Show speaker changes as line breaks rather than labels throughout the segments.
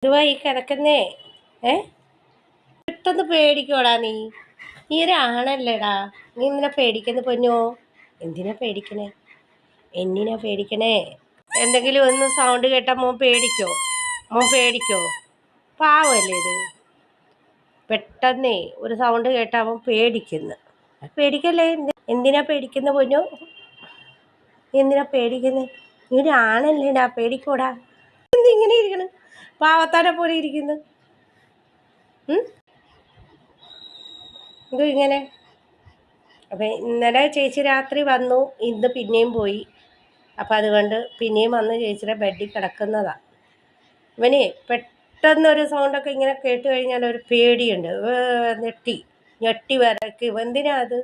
ഇതുവാ ഈ കിടക്കുന്നേ. ഏ പെട്ടെന്ന് പേടിക്കോടാ നീ. നീ ഒരാണല്ലേടാ. നീ എന്തിനാ പേടിക്കുന്നത് പൊന്നോ? എന്തിനാ പേടിക്കണേ? എന്തിനാ പേടിക്കണേ? എന്തെങ്കിലും ഒന്ന് സൗണ്ട് കേട്ടാൽ മോൻ പേടിക്കോ? മോൻ പേടിക്കോ? പാവല്ലേ ഇത്. പെട്ടെന്നേ ഒരു സൗണ്ട് കേട്ടാൽ അവൻ പേടിക്കുന്നു. പേടിക്കല്ലേ. എന്തിനാ പേടിക്കുന്ന പൊന്നോ? എന്തിനാ പേടിക്കുന്നത്? നീ ഒരു ആണല്ലേടാ, പേടിക്കോടാ. ഇങ്ങനെ ഇരിക്കണ്, പാവത്താനെ പോലെ ഇരിക്കുന്നു. ഇത് ഇങ്ങനെ. അപ്പം ഇന്നലെ ചേച്ചി രാത്രി വന്നു, ഇന്ന് പിന്നെയും പോയി. അപ്പം അതുകൊണ്ട് പിന്നെയും വന്ന് ചേച്ചിയുടെ ബെഡിൽ കിടക്കുന്നതാണ്. ഇവന് പെട്ടെന്നൊരു സൗണ്ടൊക്കെ ഇങ്ങനെ കേട്ട് കഴിഞ്ഞാൽ ഒരു പേടിയുണ്ട്. ഞെട്ടി വരയ്ക്കും. എന്തിനാ അത്?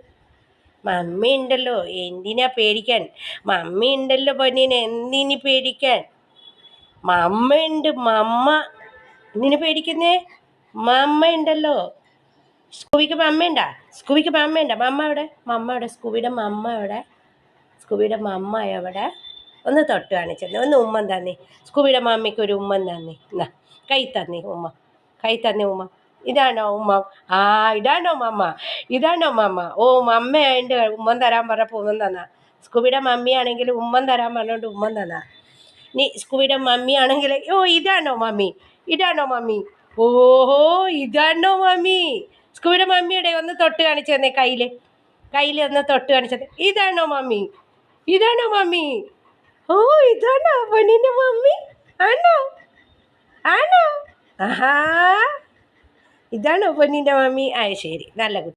മമ്മി ഉണ്ടല്ലോ, എന്തിനാ പേടിക്കാൻ? മമ്മി ഉണ്ടല്ലോ പൊന്നിന്, എന്തിന് പേടിക്കാൻ? മമ്മ ഉണ്ട്, മമ്മ. എന്തിനു പേടിക്കുന്നേ? മമ്മ ഉണ്ടല്ലോ. സ്കൂബിക്ക് മമ്മയുണ്ടാ? സ്കൂബിക്ക് മമ്മയുണ്ടാ? മമ്മ എവിടെ? മമ്മ എവിടെ? സ്കൂബിയുടെ മമ്മ എവിടെ? സ്കൂബിയുടെ മമ്മ എവിടെ? ഒന്ന് തൊട്ട് കാണിച്ചെന്നെ, ഒന്ന് ഉമ്മൻ തന്നെ. സ്കൂബിയുടെ മമ്മിക്ക് ഒരു ഉമ്മൻ തന്നെ. എന്നാ കൈ തന്നെ ഉമ്മ, കൈ തന്നെ ഉമ്മ. ഇതാണോ ഉമ്മ? ആ, ഇതാണോ മമ്മ? ഇതാണോ മമ്മ? ഓ, മമ്മയായിട്ട് ഉമ്മൻ തരാൻ പറഞ്ഞപ്പോൾ ഉമ്മൻ തന്നാ. സ്കൂബിയുടെ മമ്മിയാണെങ്കിൽ ഉമ്മൻ തരാൻ പറഞ്ഞോണ്ട് ഉമ്മൻ തന്നാ. നീ സ്കൂബിയുടെ മമ്മി ആണെങ്കിൽ, ഓ ഇതാണോ മമ്മി? ഇതാണോ മമ്മി? ഓഹോ, ഇതാണോ മമ്മി? സ്കൂബിയുടെ മമ്മിയുടെ ഒന്ന് തൊട്ട് കാണിച്ചു തന്നെ, കയ്യിൽ ഒന്ന് തൊട്ട് കാണിച്ചത്. ഇതാണോ മമ്മി? ഇതാണോ മമ്മി? ഓ, ഇതാണോ പൊന്നിൻ്റെ മമ്മി? ആണോ? ആണോ? ആഹാ, ഇതാണോ പൊന്നിൻ്റെ മമ്മി? ആ, ശരി, നല്ല കുട്ടി.